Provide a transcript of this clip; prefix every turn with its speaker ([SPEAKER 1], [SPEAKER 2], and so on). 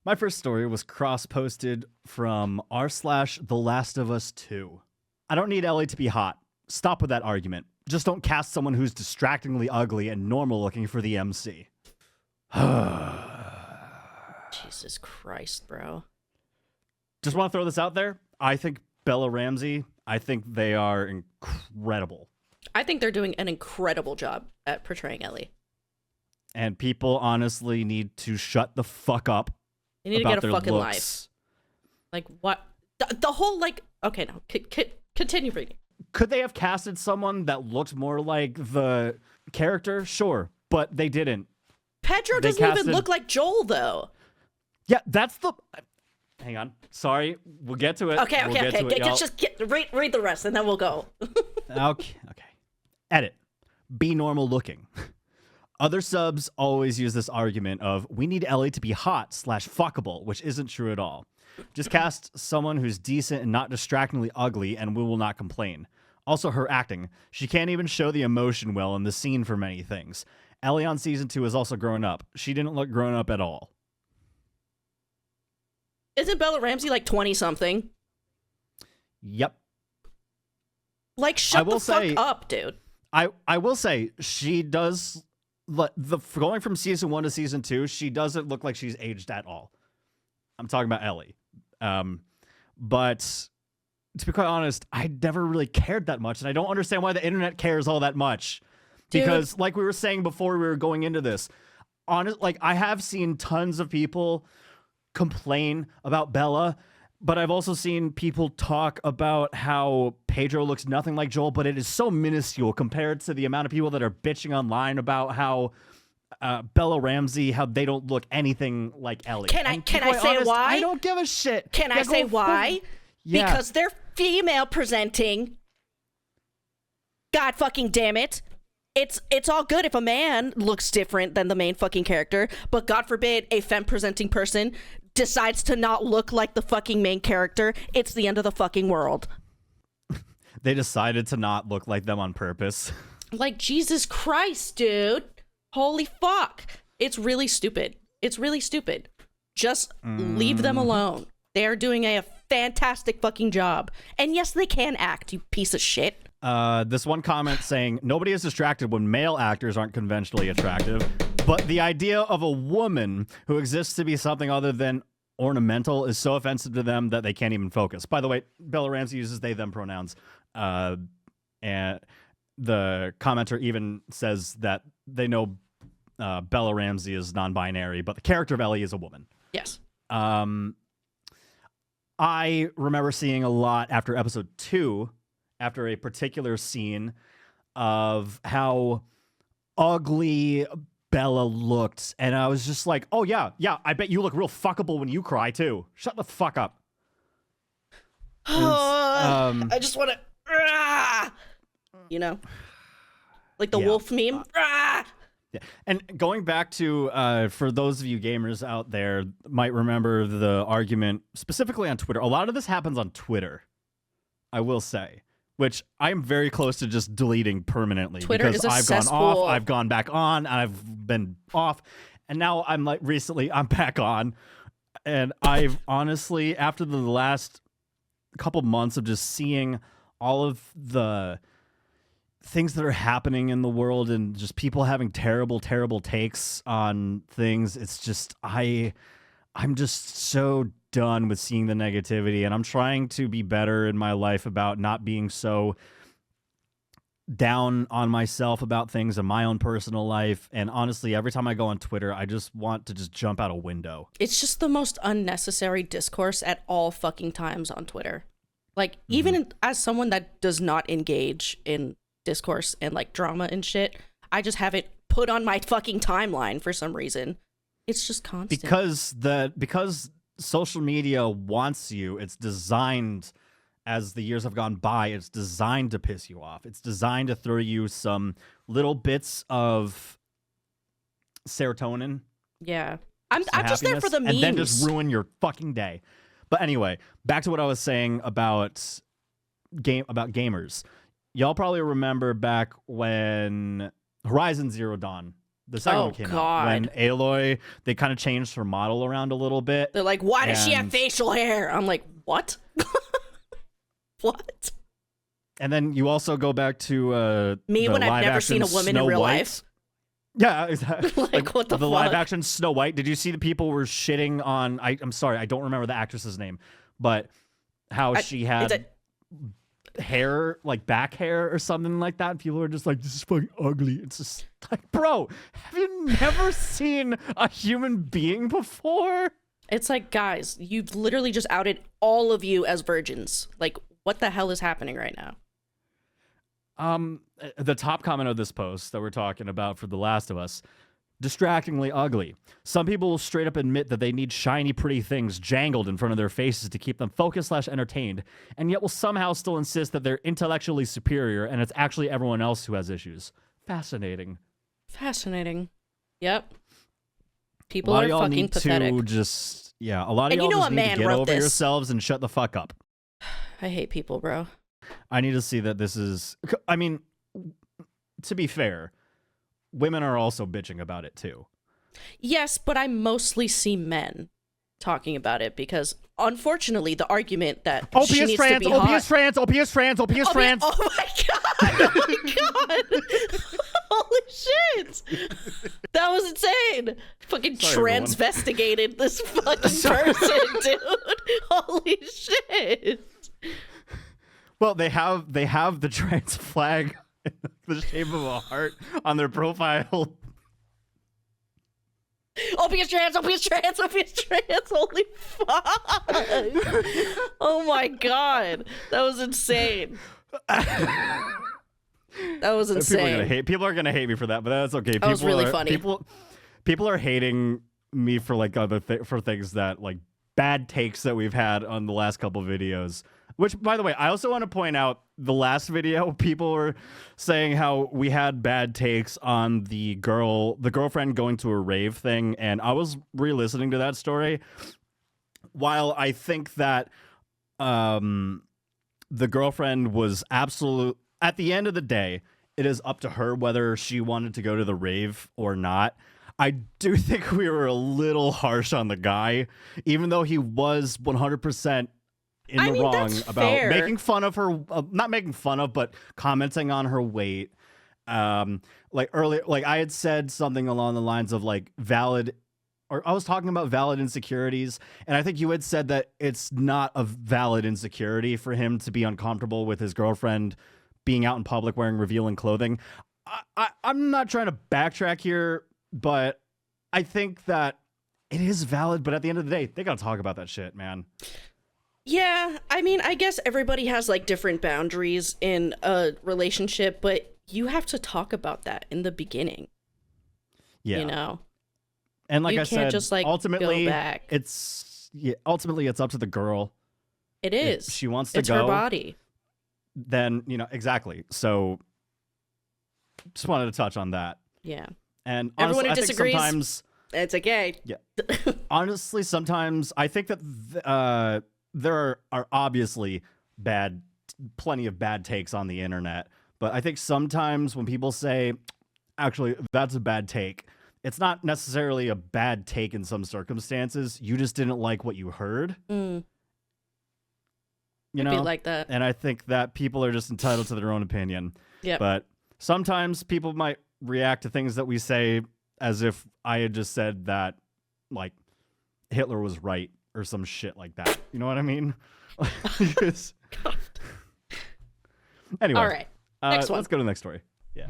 [SPEAKER 1] My first story was cross-posted from r/The Last of Us 2. I don't need Ellie to be hot. Stop with that argument. Just don't cast someone who's distractingly ugly and normal looking for the MC.
[SPEAKER 2] Jesus Christ, bro.
[SPEAKER 1] Just want to throw this out there. I think Bella Ramsey, I think they are incredible.
[SPEAKER 2] I think they're doing an incredible job at portraying Ellie.
[SPEAKER 1] And people honestly need to shut the fuck up.
[SPEAKER 2] They need to get a fucking
[SPEAKER 1] looks.
[SPEAKER 2] life. Like, what? The whole, like... Okay, no. Continue reading.
[SPEAKER 1] Could they have casted someone that looked more like the character? Sure, but they didn't.
[SPEAKER 2] Pedro doesn't even look like Joel, though.
[SPEAKER 1] Yeah, that's the... Hang on. Sorry. We'll get to it.
[SPEAKER 2] Okay. Just read the rest, and then we'll go.
[SPEAKER 1] Okay. Edit. Be normal looking. Other subs always use this argument of, we need Ellie to be hot/fuckable, which isn't true at all. Just cast someone who's decent and not distractingly ugly, and we will not complain. Also, her acting. She can't even show the emotion well in the scene for many things. Ellie on season 2 is also grown up. She didn't look grown up at all.
[SPEAKER 2] Isn't Bella Ramsey like 20-something?
[SPEAKER 1] Yep.
[SPEAKER 2] Like, shut the fuck up, dude.
[SPEAKER 1] I will say, she does... going from season 1 to season 2, she doesn't look like she's aged at all. I'm talking about Ellie. But to be quite honest, I never really cared that much, and I don't understand why the internet cares all that much.
[SPEAKER 2] Dude.
[SPEAKER 1] Because, like we were saying before we were going into this, I have seen tons of people complain about Bella, but I've also seen people talk about how Pedro looks nothing like Joel, but it is so minuscule compared to the amount of people that are bitching online about how Bella Ramsey, how they don't look anything like Ellie.
[SPEAKER 2] Can I say why?
[SPEAKER 1] I don't give a shit.
[SPEAKER 2] Can I say why?
[SPEAKER 1] Yeah.
[SPEAKER 2] Because they're female presenting. God fucking damn it. It's all good if a man looks different than the main fucking character, but God forbid a femme presenting person decides to not look like the fucking main character. It's the end of the fucking world.
[SPEAKER 1] They decided to not look like them on purpose.
[SPEAKER 2] Like, Jesus Christ, dude. Holy fuck. It's really stupid. It's really stupid. Just leave them alone. They are doing a fantastic fucking job. And yes, they can act, you piece of shit.
[SPEAKER 1] This one comment saying, nobody is distracted when male actors aren't conventionally attractive, but the idea of a woman who exists to be something other than ornamental is so offensive to them that they can't even focus. By the way, Bella Ramsey uses they, them pronouns. And the commenter even says that they know Bella Ramsey is non-binary, but the character of Ellie is a woman.
[SPEAKER 2] Yes.
[SPEAKER 1] I remember seeing a lot after episode 2, after a particular scene of how ugly Bella looked, and I was just like, oh yeah, I bet you look real fuckable when you cry too. Shut the fuck up.
[SPEAKER 2] I just want to, you know, like the wolf meme.
[SPEAKER 1] Yeah. And going back to, for those of you gamers out there might remember the argument specifically on Twitter. A lot of this happens on Twitter, I will say, which I'm very close to just deleting permanently.
[SPEAKER 2] Twitter
[SPEAKER 1] because
[SPEAKER 2] is a
[SPEAKER 1] I've
[SPEAKER 2] cesspool.
[SPEAKER 1] gone off, I've gone back on, I've been off, and now I'm like recently I'm back on. And I've honestly, after the last couple months of just seeing all of the things that are happening in the world and just people having terrible takes on things, it's just I'm just so done with seeing the negativity, and I'm trying to be better in my life about not being so down on myself about things in my own personal life. And honestly, every time I go on Twitter, I just want to just jump out a window.
[SPEAKER 2] It's just the most unnecessary discourse at all fucking times on Twitter. Like, even as someone that does not engage in discourse and like drama and shit, I just have it put on my fucking timeline for some reason. It's just constant.
[SPEAKER 1] Because social media wants you. It's designed, as the years have gone by, it's designed to piss you off. It's designed to throw you some little bits of serotonin.
[SPEAKER 2] Yeah. I'm just there for the memes.
[SPEAKER 1] And then just ruin your fucking day. But anyway, back to what I was saying about gamers. Y'all probably remember back when Horizon Zero Dawn The second one came out when Aloy, they kind of changed her model around a little bit.
[SPEAKER 2] They're like, why does she have facial hair? I'm like, what? What?
[SPEAKER 1] And then you also go back to
[SPEAKER 2] me when I've never seen a woman in real life.
[SPEAKER 1] Yeah, exactly.
[SPEAKER 2] Like what the fuck?
[SPEAKER 1] Live action Snow White. Did you see the people were shitting on? I'm sorry, I don't remember the actress's name, but how she had hair, like back hair or something like that. And people were just like, "This is fucking ugly." It's just like, bro, have you never seen a human being before?
[SPEAKER 2] It's like, guys, you've literally just outed all of you as virgins. Like, what the hell is happening right now?
[SPEAKER 1] The top comment of this post that we're talking about for The Last of Us, distractingly ugly. Some people will straight up admit that they need shiny, pretty things jangled in front of their faces to keep them focused/entertained, and yet will somehow still insist that they're intellectually superior and it's actually everyone else who has issues. Fascinating.
[SPEAKER 2] Fascinating. Yep. People are fucking pathetic.
[SPEAKER 1] A lot of y'all just need to get over yourselves and shut the fuck up.
[SPEAKER 2] I hate people, bro.
[SPEAKER 1] I need to see that this is... I mean, to be fair, women are also bitching about it too.
[SPEAKER 2] Yes, but I mostly see men talking about it because, unfortunately, the argument that she needs to be hot...
[SPEAKER 1] OPS France!
[SPEAKER 2] Oh my god! Oh my god! Holy shit! That was insane! Fucking transvestigated this fucking person, dude! Holy shit!
[SPEAKER 1] Well, they have the trans flag in the shape of a heart on their profile.
[SPEAKER 2] OPS trans! Holy fuck! Oh my god. That was insane. That was insane.
[SPEAKER 1] People are gonna hate me for that, but that's okay.
[SPEAKER 2] That was really funny.
[SPEAKER 1] People are hating me for like for things that like bad takes that we've had on the last couple videos. Which, by the way, I also want to point out the last video, people were saying how we had bad takes on the girlfriend going to a rave thing, and I was re-listening to that story. While I think that the girlfriend was at the end of the day, it is up to her whether she wanted to go to the rave or not. I do think we were a little harsh on the guy, even though he was 100% in the wrong about making fun of her, not making fun of, but commenting on her weight. Like earlier, like I had said something along the lines of like I was talking about valid insecurities, and I think you had said that it's not a valid insecurity for him to be uncomfortable with his girlfriend being out in public wearing revealing clothing. I'm not trying to backtrack here, but I think that it is valid, but at the end of the day, they gotta talk about that shit, man.
[SPEAKER 2] Yeah, I mean, I guess everybody has like different boundaries in a relationship, but you have to talk about that in the beginning. Yeah. You know?
[SPEAKER 1] And like I said,
[SPEAKER 2] just, like,
[SPEAKER 1] ultimately,
[SPEAKER 2] go back.
[SPEAKER 1] it's up to the girl.
[SPEAKER 2] It is.
[SPEAKER 1] If she wants to
[SPEAKER 2] it's
[SPEAKER 1] go.
[SPEAKER 2] It's her body.
[SPEAKER 1] Then, exactly. So just wanted to touch on that.
[SPEAKER 2] Yeah.
[SPEAKER 1] And
[SPEAKER 2] everyone
[SPEAKER 1] honestly,
[SPEAKER 2] who disagrees,
[SPEAKER 1] I think sometimes
[SPEAKER 2] it's okay.
[SPEAKER 1] Yeah. Honestly, sometimes I think that there are obviously plenty of bad takes on the internet, but I think sometimes when people say, actually, that's a bad take, it's not necessarily a bad take in some circumstances. You just didn't like what you heard.
[SPEAKER 2] You
[SPEAKER 1] know,
[SPEAKER 2] be like that.
[SPEAKER 1] And I think that people are just entitled to their own opinion.
[SPEAKER 2] Yeah.
[SPEAKER 1] But sometimes people might react to things that we say as if I had just said that, like, Hitler was right or some shit like that. You know what I mean? Anyway.
[SPEAKER 2] All right. Next one.
[SPEAKER 1] Let's go to the next story. Yeah.